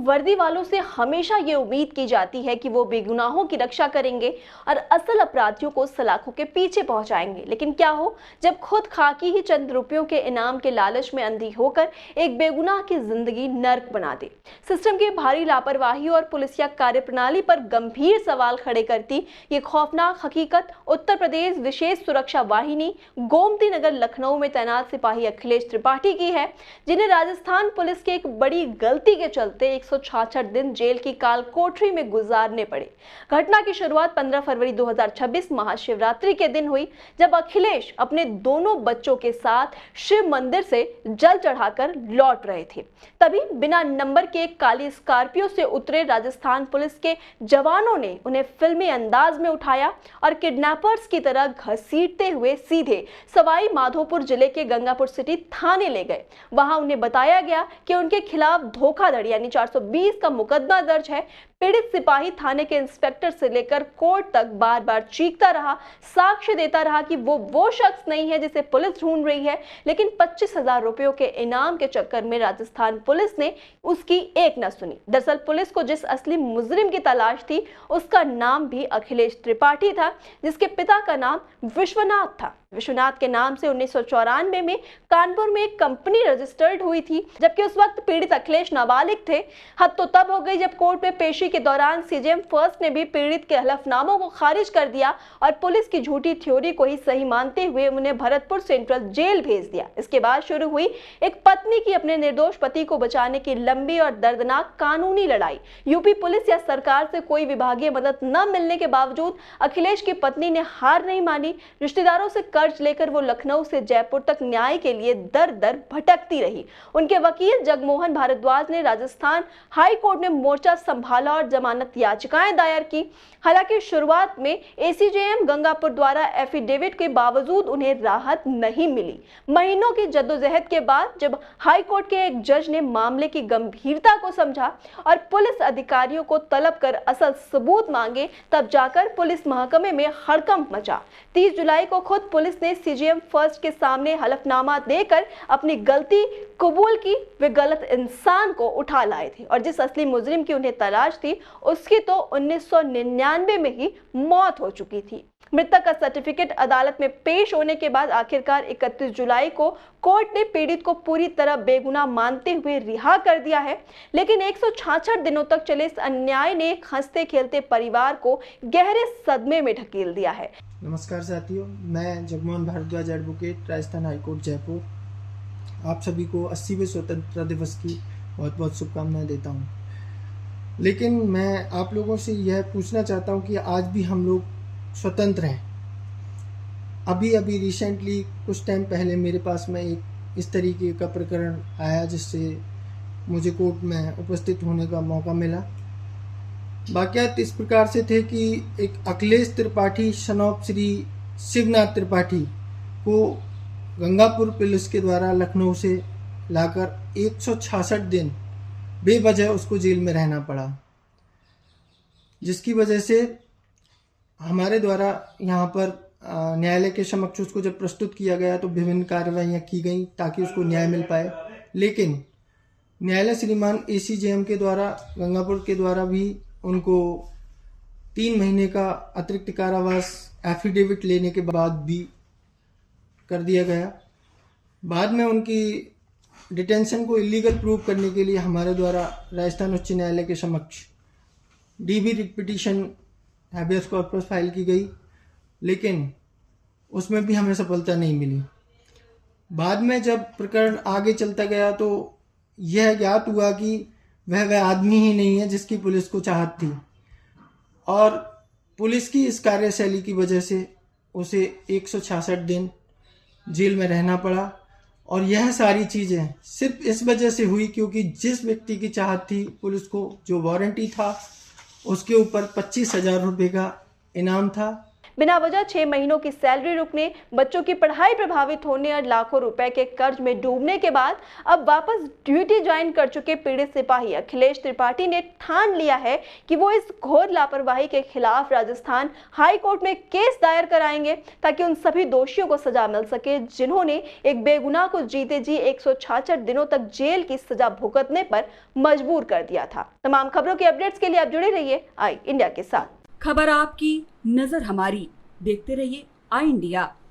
वर्दी वालों से हमेशा ये उम्मीद की जाती है कि वो बेगुनाहों की रक्षा करेंगे और असल अपराधियों को सलाखों के पीछे पहुंचाएंगे। लेकिन क्या हो जब खुद खाकी ही चंद रुपयों के इनाम के लालच में अंधी होकर एक बेगुनाह की जिंदगी नर्क बना दे। सिस्टम की भारी लापरवाही और पुलिसिया कार्यप्रणाली पर गंभीर सवाल खड़े करती ये खौफनाक हकीकत उत्तर प्रदेश विशेष सुरक्षा वाहिनी गोमती नगर लखनऊ में तैनात सिपाही अखिलेश त्रिपाठी की है, जिन्हें राजस्थान पुलिस के एक बड़ी गलती के चलते 166 दिन जेल की काल कोठरी में गुजारने पड़े। घटना की शुरुआत 15 फरवरी 2026 महाशिवरात्रि के दिन हुई, जब अखिलेश अपने दोनों बच्चों के साथ शिव मंदिर से जल चढ़ाकर लौट रहे थे। तभी बिना नंबर के एक काली स्कॉर्पियो से उतरे राजस्थान पुलिस के जवानों ने उन्हें फिल्मी अंदाज में उठाया और किडनैपर्स की तरह घसीटते हुए सीधे सवाई माधोपुर जिले के गंगापुर सिटी थाने ले गए। वहां उन्हें बताया गया कि उनके खिलाफ धोखाधड़ी यानी 420 का मुकदमा दर्ज है। पीड़ित सिपाही थाने के इंस्पेक्टर से लेकर कोर्ट तक बार बार चीखता रहा, साक्ष्य देता रहा कि वो शख्स नहीं है जिसे पुलिस ढूंढ रही है, लेकिन 25,000 रुपयों के इनाम के चक्कर में राजस्थान पुलिस ने उसकी एक न सुनी। दरअसल पुलिस को जिस असली मुजरिम की तलाश थी उसका नाम भी अखिलेश त्रिपाठी था, जिसके पिता का नाम विश्वनाथ था। विश्वनाथ के नाम से 1994 में कानपुर में एक कंपनी रजिस्टर्ड हुई थी, जबकि उस वक्त पीड़ित अखिलेश नाबालिग थे। हद तो तब हो गई जब कोर्ट में पेशी के दौरान सीजेएम फर्स्ट ने भी पीड़ित के हलफनामों को खारिज कर दिया और पुलिस की झूठी थ्योरी को ही सही मानते हुए उन्हें भरतपुर सेंट्रल जेल भेज दिया। इसके बाद शुरू हुई एक पत्नी की अपने निर्दोष पति को बचाने की लंबी और दर्दनाक कानूनी लड़ाई। यूपी पुलिस या सरकार से कोई विभागीय मदद न मिलने के बावजूद अखिलेश की पत्नी ने हार नहीं मानी। रिश्तेदारों से कर्ज लेकर वो लखनऊ से जयपुर तक न्याय के लिए दर दर भटकती रही। उनके वकील जगमोहन भारद्वाज ने राजस्थान हाई कोर्ट में मोर्चा संभाला और जमानत याचिकाएं दायर की। हालांकि शुरुआत में एसीजेएम गंगापुर द्वारा एफिडेविट के बावजूद उन्हें राहत नहीं मिली। महीनों की जद्दोजहद के बाद जब हाई कोर्ट के एक जज ने मामले की गंभीरता को समझा और पुलिस अधिकारियों को तलब कर असल सबूत मांगे, तब जाकर पुलिस महकमे में हड़कंप मचा। 30 जुलाई को खुद पुलिस ने सीजीएम फर्स्ट के सामने हलफनामा देकर अपनी गलती कबूल की। वे गलत इंसान को उठा लाए थे और जिस असली मुजरिम की उन्हें तलाश थी उसकी तो 1999 में ही मौत हो चुकी थी। मृतक का सर्टिफिकेट अदालत में पेश होने के बाद आखिरकार 31 जुलाई को कोर्ट ने पीड़ित को पूरी तरह बेगुनाह मानते हुए रिहा कर दिया है। लेकिन 166 दिनों तक चले इस अन्याय ने हंसते खेलते परिवार को गहरे सदमे में ढकेल दिया है। नमस्कार साथियों, मैं जगमोहन भारद्वाज एडवोकेट, राजस्थान हाईकोर्ट जयपुर, आप सभी को 80वें स्वतंत्रता दिवस की बहुत बहुत शुभकामनाएं देता हूं। लेकिन मैं आप लोगों से यह पूछना चाहता हूं कि आज भी हम लोग स्वतंत्र हैं। अभी रिसेंटली कुछ टाइम पहले मेरे पास में एक इस तरीके का प्रकरण आया जिससे मुझे कोर्ट में उपस्थित होने का मौका मिला। वाकयात इस प्रकार से थे कि एक अखिलेश त्रिपाठी सनौप श्री शिवनाथ त्रिपाठी को गंगापुर पुलिस के द्वारा लखनऊ से लाकर 166 दिन बेवजह उसको जेल में रहना पड़ा, जिसकी वजह से हमारे द्वारा यहाँ पर न्यायालय के समक्ष उसको जब प्रस्तुत किया गया तो विभिन्न कार्रवाइयाँ की गई ताकि उसको न्याय मिल पाए। लेकिन न्यायालय श्रीमान एसीजेएम के द्वारा गंगापुर के द्वारा भी उनको 3 महीने का अतिरिक्त कारावास एफिडेविट लेने के बाद भी कर दिया गया। बाद में उनकी डिटेंशन को इलीगल प्रूव करने के लिए हमारे द्वारा राजस्थान उच्च न्यायालय के समक्ष dB writ petition habeas corpus file की गई, लेकिन उसमें भी हमें सफलता नहीं मिली। बाद में जब प्रकरण आगे चलता गया तो यह ज्ञात हुआ कि वह आदमी ही नहीं है जिसकी पुलिस को चाहत थी और पुलिस की इस कार्यशैली की वजह से उसे 166 दिन जेल में रहना पड़ा। और यह सारी चीज़ें सिर्फ इस वजह से हुई क्योंकि जिस व्यक्ति की चाहत थी पुलिस को, जो वारंटी था, उसके ऊपर 25,000 रुपये का इनाम था। बिना वजह 6 महीनों की सैलरी रुकने, बच्चों की पढ़ाई प्रभावित होने और लाखों रुपए के कर्ज में डूबने के बाद अब वापस ड्यूटी ज्वाइन कर चुके पीड़ित सिपाही अखिलेश त्रिपाठी ने ठान लिया है कि वो इस घोर लापरवाही के खिलाफ राजस्थान हाई कोर्ट में केस दायर कराएंगे, ताकि उन सभी दोषियों को सजा मिल सके जिन्होंने एक बेगुनाह को जीते जी 166 दिनों तक जेल की सजा भुगतने पर मजबूर कर दिया था। तमाम खबरों के अपडेट्स के लिए आप जुड़े रहिए आई इंडिया के साथ। खबर आपकी, नजर हमारी। देखते रहिए आई इंडिया।